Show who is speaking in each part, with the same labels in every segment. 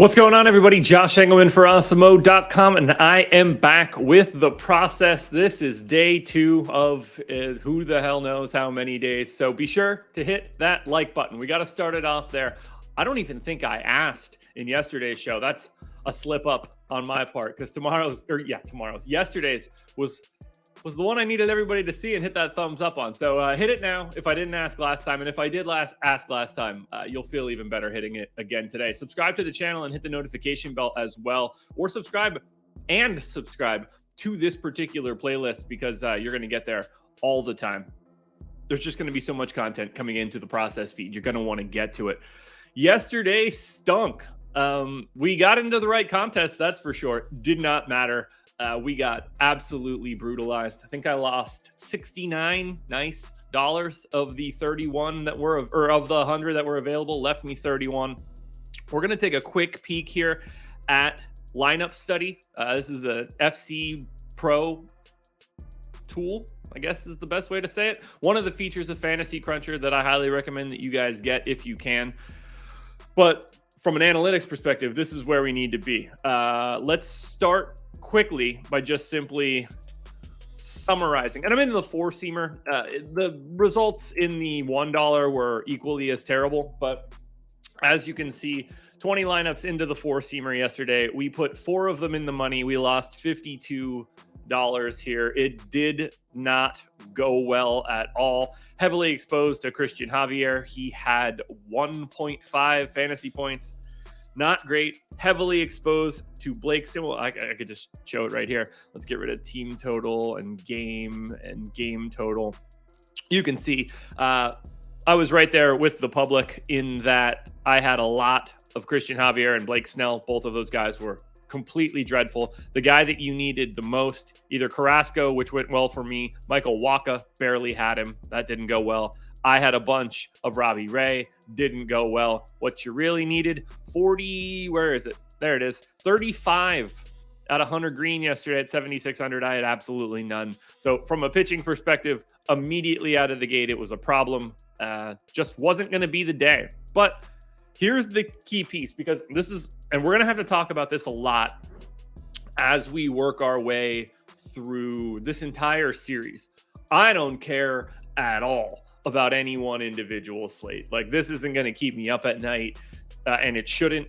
Speaker 1: What's going on, everybody? Josh Engleman for Awesemo.com, and I am back with the process. This is day 2 of who the hell knows how many days. So be sure to hit that like button. We got to start it off there. I don't even think I asked in yesterday's show. That's a slip up on my part because yesterday's was the one I needed everybody to see and hit that thumbs up on. So hit it now if I didn't ask last time. And if I did ask last time, you'll feel even better hitting it again today. Subscribe to the channel and hit the notification bell as well. Or subscribe to this particular playlist because you're going to get there all the time. There's just going to be so much content coming into the process feed. You're going to want to get to it. Yesterday stunk. We got into the right contest, that's for sure. Did not matter. We got absolutely brutalized. I think I lost $69 of the 31 that were, or of the 100 that were available, left me 31. We're going to take a quick peek here at lineup study. This is a FC Pro tool, I guess is the best way to say it. One of the features of Fantasy Cruncher that I highly recommend that you guys get if you can. But from an analytics perspective, this is where we need to be. Let's start quickly by just simply summarizing. And I'm in the four-seamer. The results in the $1 were equally as terrible. But as you can see, 20 lineups into the four-seamer yesterday. We put 4 of them in the money. We lost $52 here. It did not go well at all. Heavily exposed to Christian Javier. He had 1.5 fantasy points. Not great. Heavily exposed to Blake Simmel. I could just show it right here. Let's get rid of team total and game total. You can see I was right there with the public in that I had a lot of Christian Javier and Blake Snell. Both of those guys were completely dreadful. The guy that you needed the most, either Carrasco, which went well for me. Michael Waka, barely had him. That didn't go well. I had a bunch of Robbie Ray. Didn't go well. What you really needed, 40, where is it? There it is. 35 out of Hunter Green yesterday at 7,600. I had absolutely none. So from a pitching perspective, immediately out of the gate, it was a problem. Just wasn't going to be the day. But here's the key piece, because this is, and we're going to have to talk about this a lot as we work our way through this entire series. I don't care at all about any one individual slate. Like, this isn't going to keep me up at night, and it shouldn't.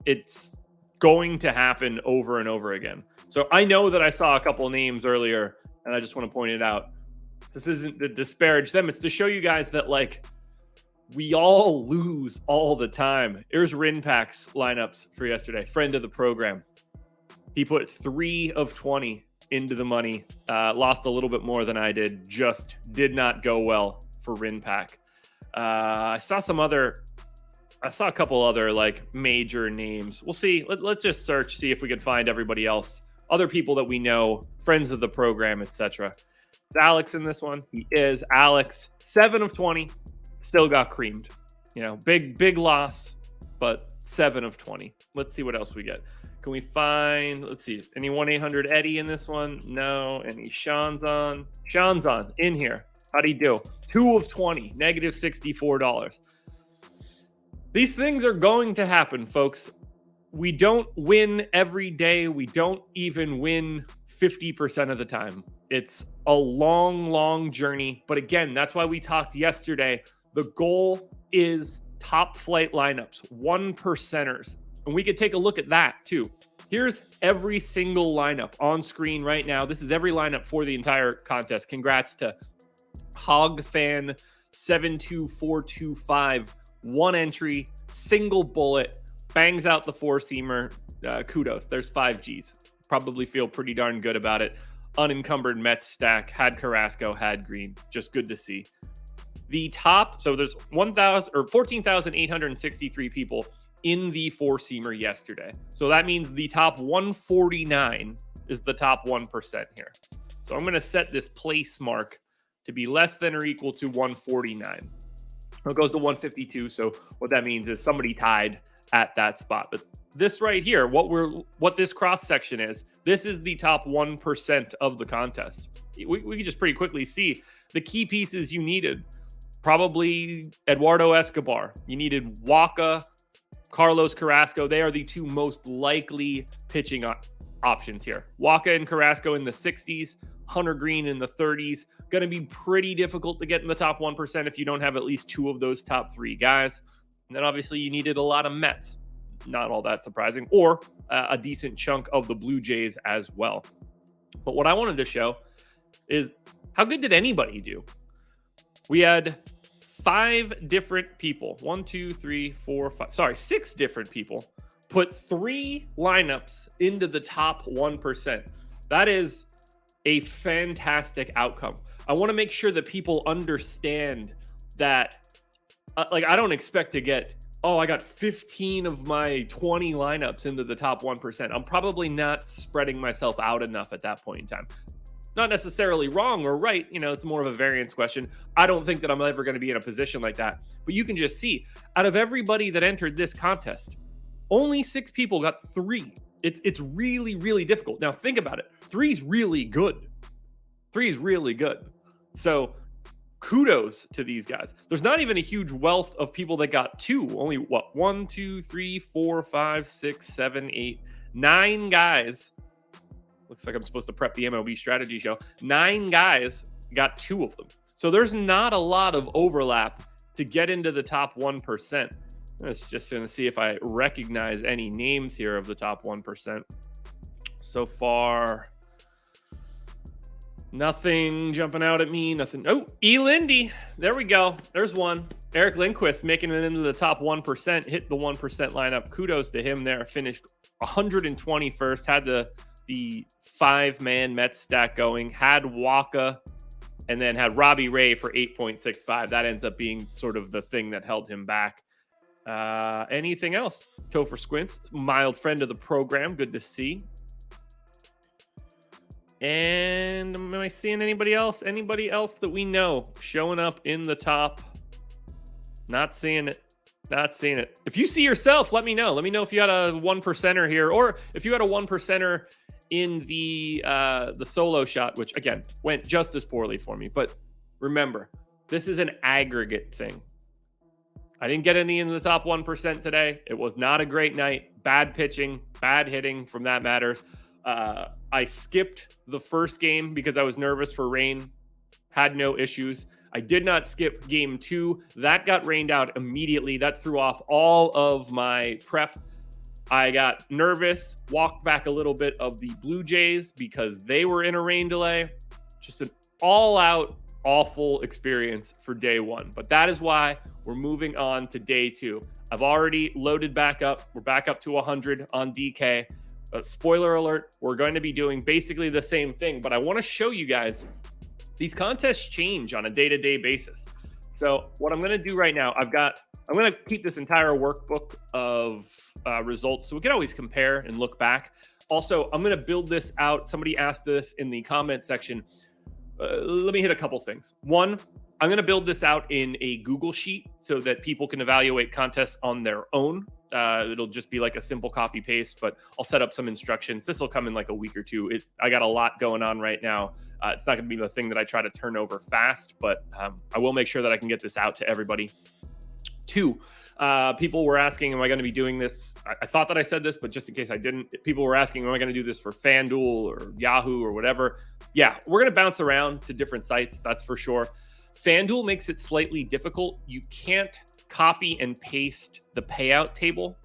Speaker 1: It's going to happen over and over again. So I know that I saw a couple names earlier, and I just want to point it out. This isn't to disparage them. It's to show you guys that, like, we all lose all the time. Here's Rinpack's lineups for yesterday. Friend of the program. He put 3 of 20 into the money. Lost a little bit more than I did. Just did not go well for Rinpack. I saw a couple other like major names. We'll see. Let's just search, see if we can find everybody else. Other people that we know, friends of the program, etc. Is Alex in this one? He is. Alex, 7 of 20. Still got creamed. You know, big loss, but 7 of 20. Let's see what else we get. Can we find, let's see, any 1-800 Eddie in this one? No. Any Sean's on? Sean's on in here. How'd he do? 2 of 20, negative $64. These things are going to happen, folks. We don't win every day. We don't even win 50% of the time. It's a long journey. But again, that's why we talked yesterday. The goal is top flight lineups, 1%ers. And we could take a look at that too. Here's every single lineup on screen right now. This is every lineup for the entire contest. Congrats to HogFan72425. 1 entry, single bullet, bangs out the 4-seamer. Kudos. There's 5 Gs. Probably feel pretty darn good about it. Unencumbered Mets stack. Had Carrasco, had Green. Just good to see. The top, so there's 14,863 people in the 4-seamer yesterday. So that means the top 149 is the top 1% here. So I'm going to set this place mark to be less than or equal to 149. It goes to 152. So what that means is somebody tied at that spot. But this right here, what this cross section is, this is the top 1% of the contest. We can just pretty quickly see the key pieces you needed. Probably Eduardo Escobar. You needed Waka, Carlos Carrasco, they are the two most likely pitching options here. Waka and Carrasco in the 60s, Hunter Green in the 30s. Going to be pretty difficult to get in the top 1% if you don't have at least two of those top three guys. And then obviously you needed a lot of Mets. Not all that surprising. Or a decent chunk of the Blue Jays as well. But what I wanted to show is how good did anybody do? We had 5 different people. 6 different people put 3 lineups into the top 1%. That is a fantastic outcome. I want to make sure that people understand that, I don't expect to get, I got 15 of my 20 lineups into the top 1%. I'm probably not spreading myself out enough at that point in time. Not necessarily wrong or right. It's more of a variance question. I don't think that I'm ever going to be in a position like that. But you can just see, out of everybody that entered this contest, only 6 people got 3. It's really, really difficult. Now, think about it. 3 is really good. 3 is really good. So kudos to these guys. There's not even a huge wealth of people that got 2. Only 1, 2, 3, 4, 5, 6, 7, 8, 9 guys. Looks like I'm supposed to prep the MLB strategy show. 9 guys got 2 of them. So there's not a lot of overlap to get into the top 1%. Let's just going to see if I recognize any names here of the top 1%. So far, nothing jumping out at me. Nothing. Oh, E. Lindy. There we go. There's one. Eric Lindquist making it into the top 1%. Hit the 1% lineup. Kudos to him there. Finished 121st. Had the 5-man Mets stack going. Had Waka. And then had Robbie Ray for 8.65. That ends up being sort of the thing that held him back. Anything else? Topher Squints, mild friend of the program. Good to see. And am I seeing anybody else? Anybody else that we know showing up in the top? Not seeing it. Not seeing it. If you see yourself, let me know. Let me know if you had a 1%er here, or if you had a 1%er in the solo shot, which again went just as poorly for me. But remember, this is an aggregate thing. I didn't get any in the top 1% today. It was not a great night. Bad pitching, bad hitting from that matters. I skipped the first game because I was nervous for rain. Had no issues. I did not skip game 2. That got rained out immediately. That threw off all of my prep. I got nervous, walked back a little bit of the Blue Jays because they were in a rain delay. Just an all-out awful experience for day 1. But that is why we're moving on to day 2. I've already loaded back up. We're back up to 100 on DK. Spoiler alert, we're going to be doing basically the same thing, but I want to show you guys these contests change on a day-to-day basis. So what I'm going to do right now, I'm going to keep this entire workbook of results so we can always compare and look back. Also, I'm going to build this out. Somebody asked this in the comment section. Let me hit a couple things. One, I'm going to build this out in a Google Sheet so that people can evaluate contests on their own. It'll just be like a simple copy paste, but I'll set up some instructions. This will come in like a week or two. I got a lot going on right now. It's not going to be the thing that I try to turn over fast, but I will make sure that I can get this out to everybody. 2, people were asking, am I going to be doing this? I thought that I said this, but just in case I didn't, people were asking, am I going to do this for FanDuel or Yahoo or whatever? Yeah, we're going to bounce around to different sites. That's for sure. FanDuel makes it slightly difficult. You can't copy and paste the payout table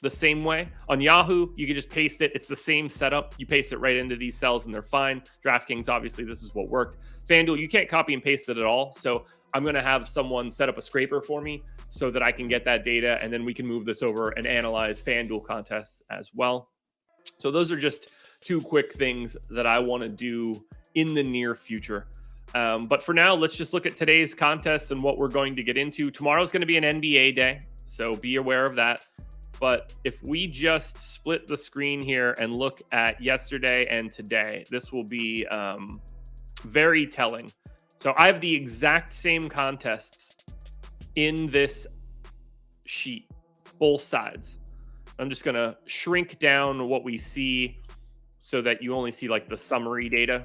Speaker 1: the same way. On Yahoo, you can just paste it. It's the same setup. You paste it right into these cells and they're fine. DraftKings, obviously, this is what worked. FanDuel, you can't copy and paste it at all. So I'm going to have someone set up a scraper for me so that I can get that data, and then we can move this over and analyze FanDuel contests as well. So those are just 2 quick things that I want to do in the near future. But for now, let's just look at today's contests and what we're going to get into. Tomorrow's going to be an NBA day, so be aware of that. But if we just split the screen here and look at yesterday and today, this will be very telling. So I have the exact same contests in this sheet, both sides. I'm just going to shrink down what we see so that you only see like the summary data.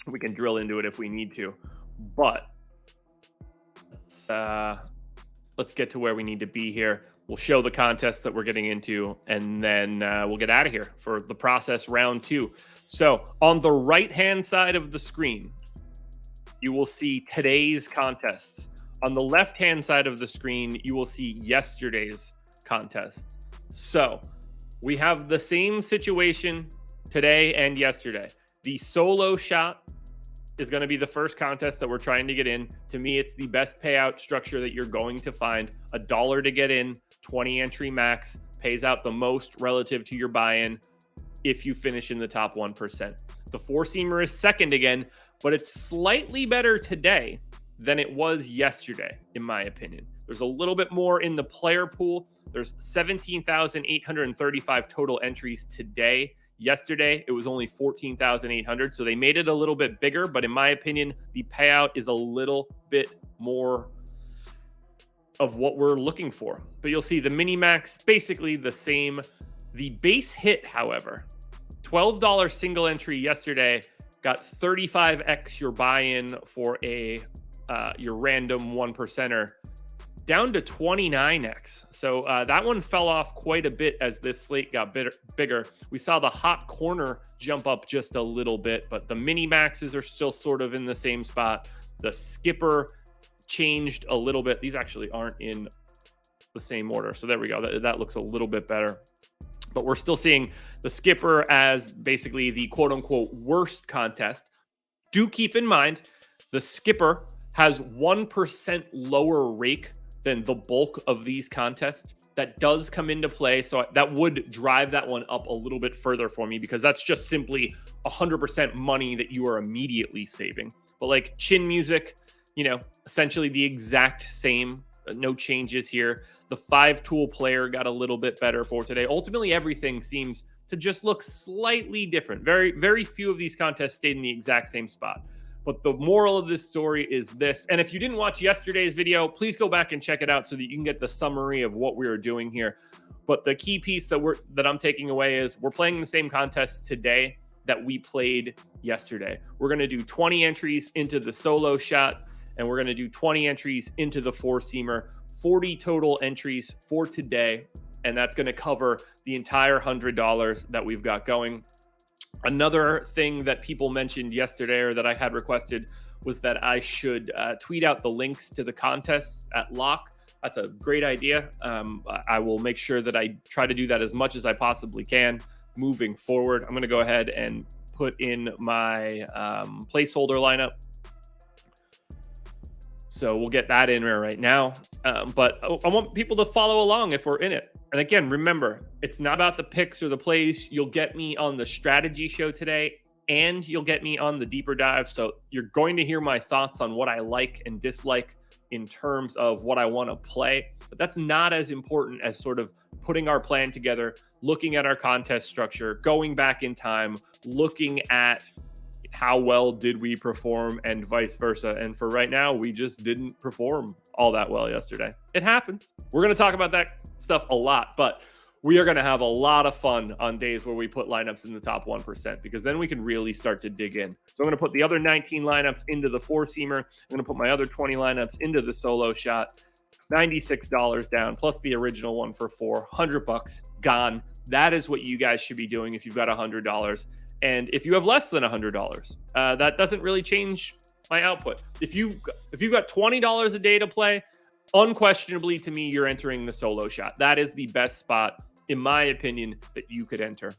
Speaker 1: We can drill into it if we need to, but let's get to where we need to be here. We'll show the contest that we're getting into, and then we'll get out of here for the process round 2. So on the right-hand side of the screen, you will see today's contests. On the left-hand side of the screen, you will see yesterday's contest. So we have the same situation today and yesterday. The solo shot is going to be the first contest that we're trying to get in. To me, it's the best payout structure that you're going to find. $1 to get in, 20 entry max, pays out the most relative to your buy-in if you finish in the top 1%. The four-seamer is second again, but it's slightly better today than it was yesterday, in my opinion. There's a little bit more in the player pool. There's 17,835 total entries today. Yesterday, it was only 14,800, so they made it a little bit bigger, but in my opinion, the payout is a little bit more of what we're looking for. But you'll see the mini-max, basically the same. The base hit, however, $12 single entry yesterday got 35x your buy-in for your random 1%er, down to 29x. So that one fell off quite a bit as this slate got bigger. We saw the hot corner jump up just a little bit, but the mini maxes are still sort of in the same spot. The skipper changed a little bit. These actually aren't in the same order. So there we go. That looks a little bit better. But we're still seeing the skipper as basically the quote unquote worst contest. Do keep in mind, the skipper has 1% lower rake than the bulk of these contests. That does come into play. So that would drive that one up a little bit further for me, because that's just simply 100% money that you are immediately saving. But like chin music, essentially the exact same, no changes here. The 5-tool player got a little bit better for today. Ultimately, everything seems to just look slightly different. Very, very few of these contests stayed in the exact same spot. But the moral of this story is this. And if you didn't watch yesterday's video, please go back and check it out so that you can get the summary of what we are doing here. But the key piece that I'm taking away is we're playing the same contests today that we played yesterday. We're going to do 20 entries into the solo shot, and we're going to do 20 entries into the four-seamer, 40 total entries for today. And that's going to cover the entire $100 that we've got going. Another thing that people mentioned yesterday, or that I had requested, was that I should tweet out the links to the contests at lock. That's a great idea. I will make sure that I try to do that as much as I possibly can moving forward. I'm going to go ahead and put in my placeholder lineup. So we'll get that in there right now. But I want people to follow along if we're in it. And again, remember, it's not about the picks or the plays. You'll get me on the strategy show today, and you'll get me on the deeper dive. So you're going to hear my thoughts on what I like and dislike in terms of what I want to play. But that's not as important as sort of putting our plan together, looking at our contest structure, going back in time, looking at how well did we perform and vice versa. And for right now, we just didn't perform all that well yesterday. It happens. We're going to talk about that stuff a lot, but we are going to have a lot of fun on days where we put lineups in the top 1%, because then we can really start to dig in. So I'm going to put the other 19 lineups into the four-seamer. I'm going to put my other 20 lineups into the solo shot. $96 down, plus the original one for $400 gone. That is what you guys should be doing if you've got $100. And if you have less than $100, that doesn't really change my output. If you've got $20 a day to play, unquestionably to me, you're entering the solo shot. That is the best spot, in my opinion, that you could enter.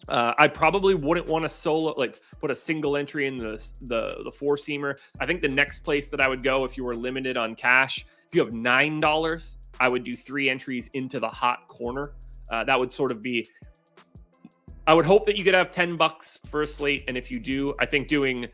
Speaker 1: I probably wouldn't want to put a single entry in the four-seamer. I think the next place that I would go if you were limited on cash, if you have $9, I would do 3 entries into the hot corner. That would sort of be, I would hope that you could have $10 for a slate. And if you do, I think doing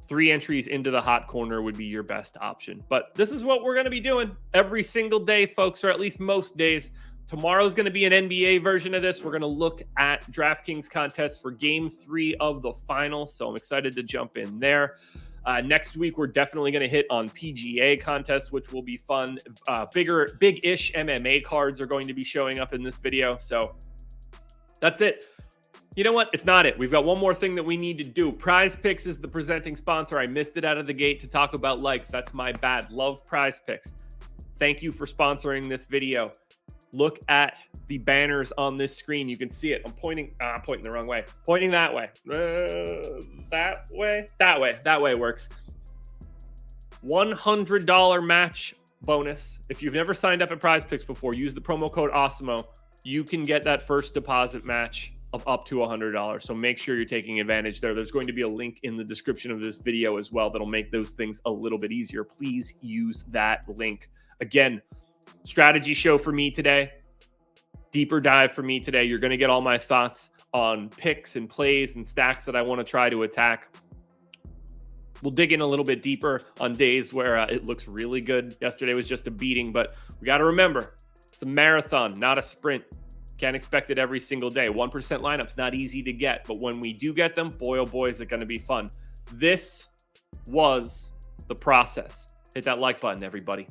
Speaker 1: 3 entries into the hot corner would be your best option. But this is what we're going to be doing every single day, folks, or at least most days. Tomorrow's going to be an NBA version of this. We're going to look at DraftKings contests for Game 3 of the final. So I'm excited to jump in there. Next week, we're definitely going to hit on PGA contests, which will be fun. Big-ish MMA cards are going to be showing up in this video. So that's it. You know what? It's not it. We've got one more thing that we need to do. PrizePicks is the presenting sponsor. I missed it out of the gate to talk about likes. That's my bad. Love PrizePicks. Thank you for sponsoring this video. look at the banners on this screen. You can see it. I'm pointing the wrong way. Pointing that way. That way works. $100 match bonus. If you've never signed up at PrizePicks before, use the promo code Awesemo. You can get that first deposit match of up to $100. So make sure you're taking advantage there. There's going to be a link in the description of this video as well that'll make those things a little bit easier. Please use that link. Again, strategy show for me today. Deeper dive for me today. You're going to get all my thoughts on picks and plays and stacks that I want to try to attack. We'll dig in a little bit deeper on days where it looks really good. Yesterday was just a beating, but we got to remember, it's a marathon, not a sprint. Can't expect it every single day. 1% lineups, not easy to get, but when we do get them, boy, oh boy, is it going to be fun. This was the process. Hit that like button, everybody.